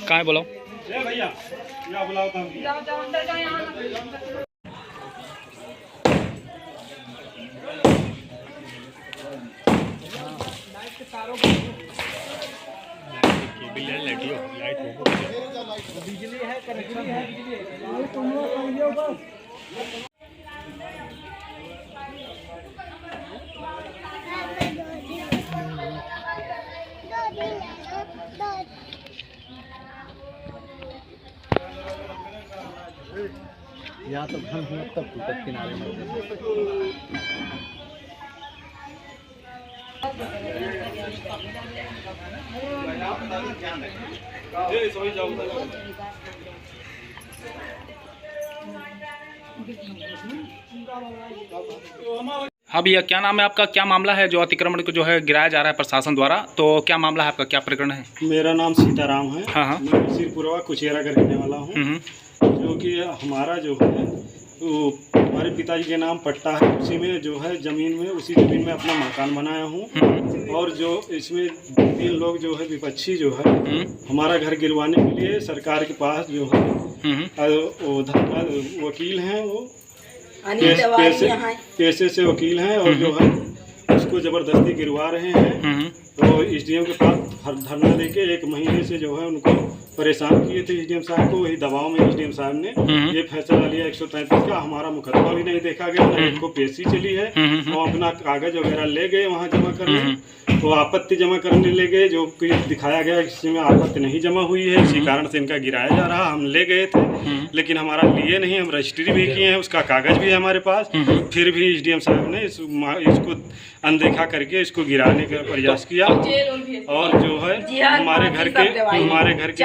कहाँ है बुलाओ? भैया बुलाओ तो बिजली है, कनेक्शन है, बिजली है। या तो घर तब किनारे में हाँ भैया, क्या नाम है आपका? क्या मामला है जो अतिक्रमण को जो है गिराया जा रहा है प्रशासन द्वारा? तो क्या मामला है आपका, क्या प्रकरण है? मेरा नाम सीताराम है। हाँ। मैं सिरपुरवा कुचेरा का रहने वाला हूँ। जो कि हमारा जो है वो हमारे पिताजी के नाम पट्टा है, उसी में जो है ज़मीन में, उसी ज़मीन में अपना मकान बनाया हूँ। और जो इसमें 3 लोग जो है विपक्षी जो है हमारा घर गिरवाने के लिए सरकार के पास जो है वो वकील हैं, वो पैसे से वकील हैं और जो है उसको ज़बरदस्ती गिरवा रहे हैं। तो एसडीएम के पास धरना देके 1 महीने से जो है उनको परेशान किए थे एसडीएम साहब को। वही दबाव में एसडीएम साहब ने ये फैसला लिया 133 का। हमारा मुकदमा भी नहीं देखा गया, न इनको पेशी चली है। वो अपना कागज वगैरह ले गए वहाँ जमा करने, वो आपत्ति जमा करने ले गए, जो कि दिखाया गया इसमें आपत्ति नहीं जमा हुई है, इसी कारण से इनका गिराया जा रहा। हम ले गए थे लेकिन हमारा लिए नहीं, हम रजिस्ट्री भी किए हैं, उसका कागज भी है हमारे पास। फिर भी एसडीएम साहब ने इसको अनदेखा करके इसको गिराने का प्रयास किया। और जो है हमारे घर के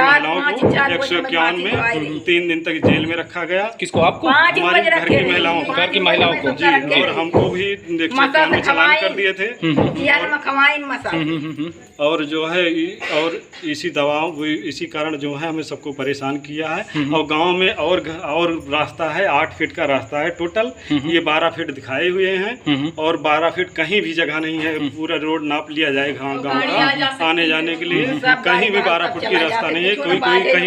महिलाओं को 151 में 3 दिन तक जेल में रखा गया। किसको? आपको? हमारे घर की महिलाओं को। घर की महिलाओं को जी, और हमको भी 151 में चालान कर दिए थे। और जो है और इसी दबाव, इसी कारण जो है हमें सबको परेशान किया है। और गांव में और रास्ता है, 8 फीट का रास्ता है टोटल, ये 12 फीट दिखाए हुए हैं और 12 फीट कहीं भी जगह नहीं है। पूरा रोड नाप लिया जाए गांव का आने जाने के लिए, कहीं भी 12 फुट की रास्ता नहीं है। कोई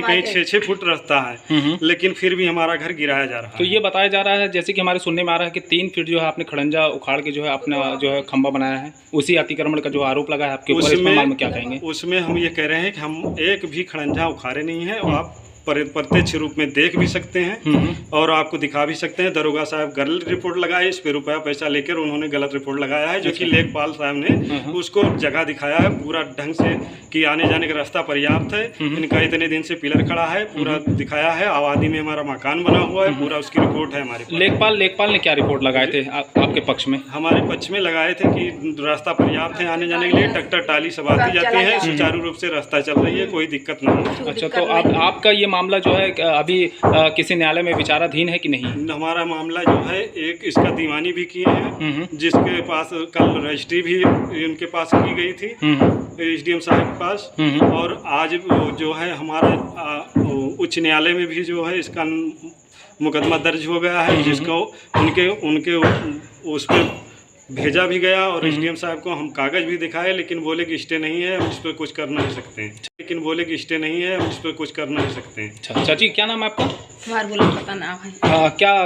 कहीं 6-6 फुट रास्ता है, लेकिन फिर भी हमारा घर गिराया जा रहा है। तो ये बताया जा रहा है, जैसे कि हमारे सुनने में आ रहा है कि 3 फीट जो है आपने खड़ंजा उखाड़ के जो है अपना जो है खंबा बनाया है, उसी अतिक्रमण का जो आरोप लगा है आपके ऊपर, इसमें क्या कहेंगे? उसमें हम ये कह रहे हैं कि हम एक भी खड़ंजा उखाड़े नहीं है, और आप प्रत्यक्ष रूप में देख भी सकते हैं और आपको दिखा भी सकते हैं। दरोगा साहब गलत रिपोर्ट लगाए, इस पे रुपया पैसा लेकर उन्होंने गलत रिपोर्ट लगाया है, जो कि लेखपाल साहब ने उसको जगह दिखाया है पूरा ढंग से कि आने जाने का रास्ता पर्याप्त है। इनका इतने दिन से पिलर खड़ा है, पूरा दिखाया है। आबादी में हमारा मकान बना हुआ है, पूरा उसकी रिपोर्ट है हमारे। लेखपाल ने क्या रिपोर्ट लगाए थे आपके पक्ष में? हमारे पक्ष में लगाए थे कि रास्ता पर्याप्त है आने जाने के लिए, ट्रैक्टर टाली सब आती जाती है, सुचारू रूप से रास्ता चल रही है, कोई दिक्कत नहीं। अच्छा, तो आपका ये मामला जो है अभी किसी न्यायालय में विचाराधीन है कि नहीं? हमारा मामला जो है एक इसका दीवानी भी किए हैं, जिसके पास कल रजिस्ट्री भी इनके पास की गई थी एसडीएम साहब के पास। और आज जो है हमारा उच्च न्यायालय में भी जो है इसका मुकदमा दर्ज हो गया है, जिसको उनके उस पर भेजा भी गया। और एसडीएम साहब को हम कागज भी दिखाए, लेकिन बोले कि स्टे नहीं है, हम इस पर कुछ कर नहीं सकते हैं। अच्छा चाची, क्या नाम है आपका? पता नाम है।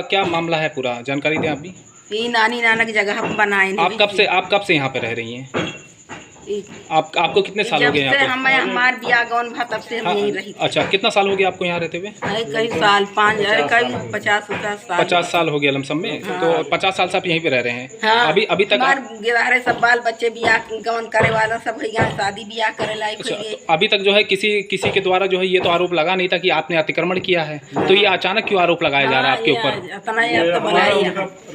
क्या मामला है, पूरा जानकारी दें आप भी। ये नानी नाना की जगह हम बनाए। आप कब से यहाँ पे रह रही हैं? आपको कितने साल हो गए यहाँ पे? हमारे बिया गौन भा तब से हम यहीं रही। अच्छा, कितना साल हो गया आपको यहाँ रहते हुए? कई साल, 50 साल हो गया लमसम में। तो 50 साल से आप यहीं पे रह रहे हैं? हाँ। अभी तक गिरारे सब बाल बच्चे बिया गौन करे वाला सब यहाँ शादी बिया करे लायक। अभी तक जो है किसी के द्वारा जो है ये तो आरोप लगा नहीं था कि आपने अतिक्रमण किया है, तो ये अचानक क्यों आरोप लगाया जा रहा है आपके ऊपर?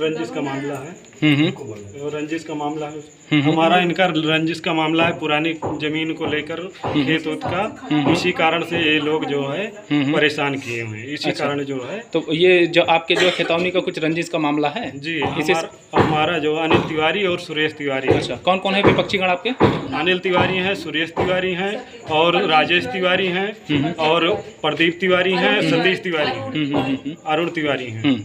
रंजिश का मामला है। रंजिश का मामला है हमारा, इनका रंजिश का मामला है पुरानी जमीन को लेकर, खेत उत का। इसी कारण से ये लोग जो है परेशान किए हुए हैं, इसी कारण जो है। तो ये जो आपके जो खेतौनी का कुछ रंजिश का मामला है जी, हमारा जो अनिल तिवारी और सुरेश तिवारी। अच्छा, कौन कौन है विपक्षी गण आपके? अनिल तिवारी हैं, सुरेश तिवारी हैं और राजेश तिवारी हैं और प्रदीप तिवारी हैं, सतीश तिवारी हैं, अरुण तिवारी हैं।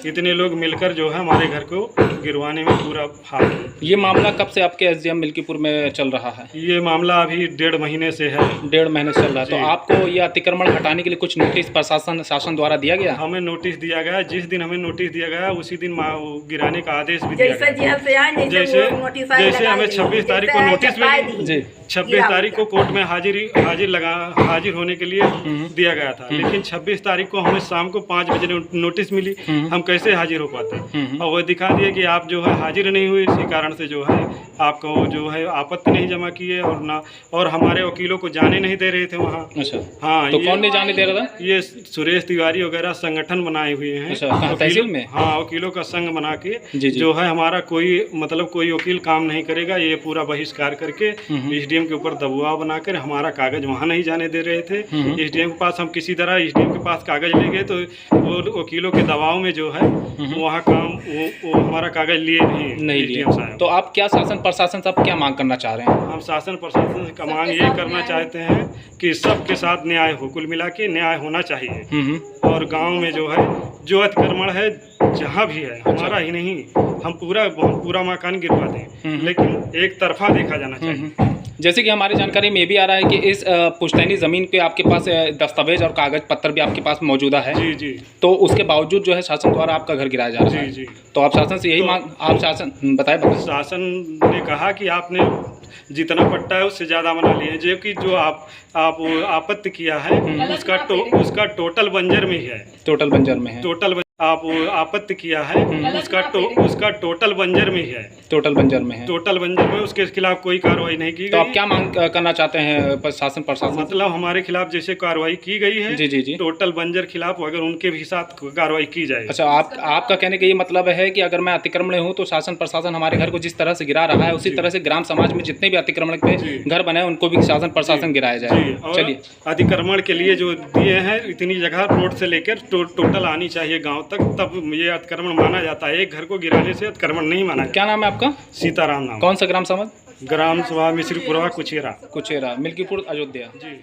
इतने लोग मिलकर जो है हमारे घर को गिरवाने में पूरा हाथ। ये मामला कब से आपके एसडीएम मिल्कीपुर में चल रहा है? ये मामला अभी 1.5 महीने से है। 1.5 महीने से चल रहा है। तो आपको ये अतिक्रमण हटाने के लिए कुछ नोटिस प्रशासन शासन द्वारा दिया गया? हमें नोटिस दिया गया। जिस दिन हमें नोटिस दिया गया उसी दिन गिराने का आदेश भी दिया गया। जैसे हमें 26 तारीख को नोटिस मिली जी, 26 तारीख को कोर्ट में हाजिर होने के लिए दिया गया था, लेकिन 26 तारीख को हमें शाम को 5 बजे नोटिस मिली। हम कैसे हाजिर हो पाते? और वो दिखा दिए कि आप जो है हाजिर नहीं हुए, इसी कारण से जो है आपको जो है आपत्ति नहीं जमा किए और हमारे वकीलों को जाने नहीं दे रहे थे वहाँ। अच्छा, हाँ। तो कौन नहीं जाने दे रहा था? ये सुरेश तिवारी वगैरह संगठन बनाए हुए हैं। अच्छा, कहाँ तहसील में? हाँ, वकीलों का संघ बना के जी। जो है हमारा कोई वकील काम नहीं करेगा, ये पूरा बहिष्कार करके एसडीएम के ऊपर दबाव बनाकर हमारा कागज वहाँ नहीं जाने दे रहे थे। एसडीएम के पास हम किसी तरह एसडीएम के पास कागज ले गए, तो वो वकीलों के दबाव में जो है वहाँ काम वो हमारा कागज लिए नहीं एसडीएम साहब। तो आप क्या शासन प्रशासन से क्या मांग करना चाह रहे हैं? हम शासन प्रशासन का मांग ये करना चाहते हैं कि सबके साथ न्याय हो, कुल मिला के न्याय होना चाहिए। और गांव में जो है जो अतिक्रमण है जहाँ भी है, हमारा ही नहीं, हम पूरा मकान गिरवा दें, लेकिन एक तरफा देखा जाना चाहिए। जैसे कि हमारी जानकारी में ये भी आ रहा है कि इस पुश्तैनी ज़मीन पे आपके पास दस्तावेज और कागज पत्र भी आपके पास मौजूदा है। जी जी। तो उसके बावजूद जो है शासन द्वारा आपका घर गिराया जा रहा है। जी। तो आप शासन से यही मांग, आप शासन बताएं। शासन ने कहा कि आपने जितना पट्टा है उससे ज़्यादा बना लिए, जबकि जो आप आपत्ति किया है उसका टोटल बंजर में ही है। टोटल बंजर में है। टोटल आप आपत्ति किया है उसका टोटल बंजर में ही है। टोटल बंजर में है। टोटल बंजर में उसके खिलाफ कोई कार्रवाई नहीं की गई। तो आप क्या मांग करना चाहते हैं शासन प्रशासन? मतलब हमारे खिलाफ जैसे कार्रवाई की गई है जी, टोटल बंजर खिलाफ अगर उनके भी साथ कार्रवाई की जाए। अच्छा, आपका कहने का ये मतलब है कि अगर मैं अतिक्रमण हूँ तो शासन प्रशासन हमारे घर को जिस तरह से गिरा रहा है उसी तरह से ग्राम समाज में जितने भी अतिक्रमण पे घर बने उनको भी शासन प्रशासन गिराया जाए। चलिए, अतिक्रमण के लिए जो दिए हैं इतनी जगह रोड से लेकर टोटल आनी चाहिए गाँव तक, तब ये अतिक्रमण माना जाता है। एक घर को गिराने से अतिक्रमण नहीं माना। क्या नाम है आपका? सीताराम नाम। कौन सा ग्राम सभा? ग्राम सभा मिश्रीपुरा कुचेरा। मिल्कीपुर अयोध्या। जी।